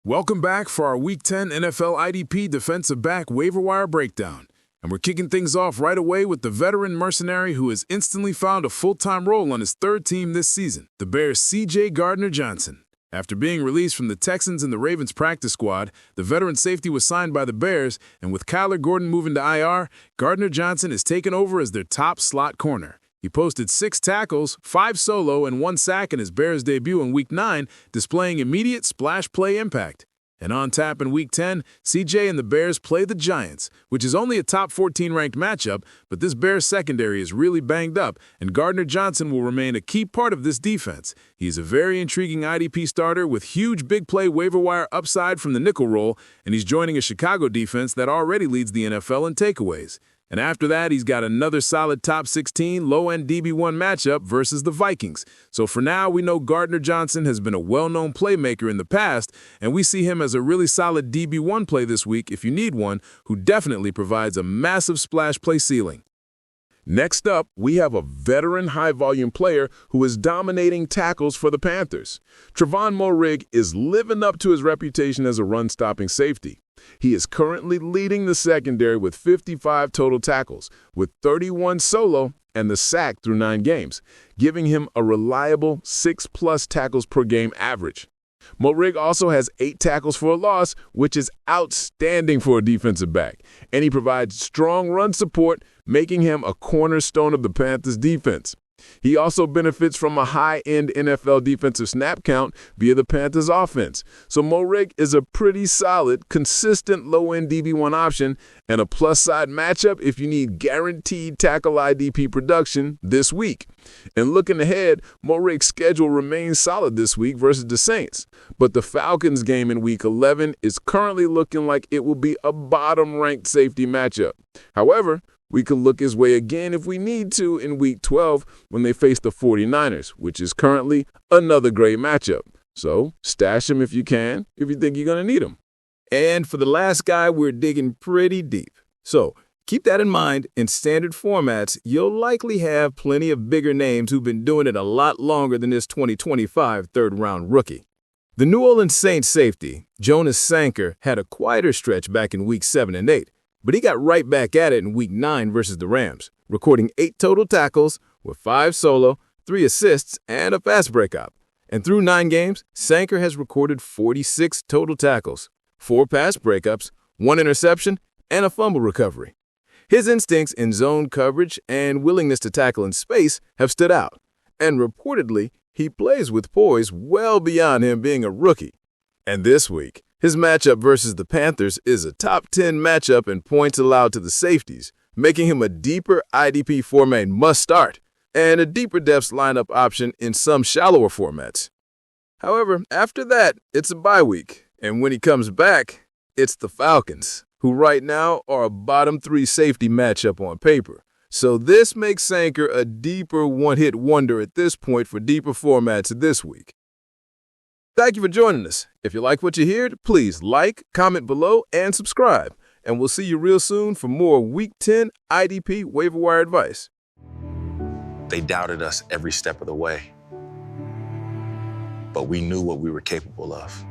Welcome back for our Week 10 NFL IDP defensive back waiver wire breakdown. And we're kicking things off right away with the veteran mercenary who has instantly found a full-time role on his third team this season, the Bears' CJ Gardner-Johnson. After being released from the Texans and the Ravens practice squad, the veteran safety was signed by the Bears, and with Kyler Gordon moving to IR, Gardner-Johnson is taken over as their top slot corner. He posted 6 tackles, 5 solo, and 1 sack in his Bears debut in Week 9, displaying immediate splash play impact. And on tap in Week 10, CJ and the Bears play the Giants, which is only a top 14 ranked matchup, but this Bears secondary is really banged up, and Gardner-Johnson will remain a key part of this defense. He's a very intriguing IDP starter with huge big play waiver wire upside from the nickel role, and he's joining a Chicago defense that already leads the NFL in takeaways. And after that, he's got another solid top 16 low-end DB1 matchup versus the Vikings. So for now, we know Gardner-Johnson has been a well-known playmaker in the past, and we see him as a really solid DB1 play this week if you need one, who definitely provides a massive splash play ceiling. Next up, we have a veteran high-volume player who is dominating tackles for the Panthers. Trevon Moehrig is living up to his reputation as a run-stopping safety. He is currently leading the secondary with 55 total tackles, with 31 solo and the sack through 9 games, giving him a reliable 6+ tackles per game average. Moehrig also has 8 tackles for a loss, which is outstanding for a defensive back, and he provides strong run support, making him a cornerstone of the Panthers' defense. He also benefits from a high-end NFL defensive snap count via the Panthers' offense. So Moehrig is a pretty solid, consistent low-end DB1 option and a plus-side matchup if you need guaranteed tackle IDP production this week. And looking ahead, Moehrig's schedule remains solid this week versus the Saints. But the Falcons game in Week 11 is currently looking like it will be a bottom-ranked safety matchup. However, we can look his way again if we need to in Week 12 when they face the 49ers, which is currently another great matchup. So stash him if you can, if you think you're going to need him. And for the last guy, we're digging pretty deep. So keep that in mind. In standard formats, you'll likely have plenty of bigger names who've been doing it a lot longer than this 2025 third-round rookie. The New Orleans Saints safety, Jonas Sanker, had a quieter stretch back in Week 7 and 8. But he got right back at it in Week 9 versus the Rams, recording 8 total tackles with 5 solo, 3 assists, and a fast breakup. And through 9 games, Sanker has recorded 46 total tackles, 4 pass breakups, 1 interception, and a fumble recovery. His instincts in zone coverage and willingness to tackle in space have stood out, and reportedly, he plays with poise well beyond him being a rookie. And this week, his matchup versus the Panthers is a top 10 matchup in points allowed to the safeties, making him a deeper IDP format must-start and a deeper depth lineup option in some shallower formats. However, after that, it's a bye week, and when he comes back, it's the Falcons, who right now are a bottom 3 safety matchup on paper. So this makes Sanker a deeper one-hit wonder at this point for deeper formats this week. Thank you for joining us. If you like what you hear, please like, comment below, and subscribe. And we'll see you real soon for more Week 10 IDP waiver wire advice. They doubted us every step of the way, but we knew what we were capable of.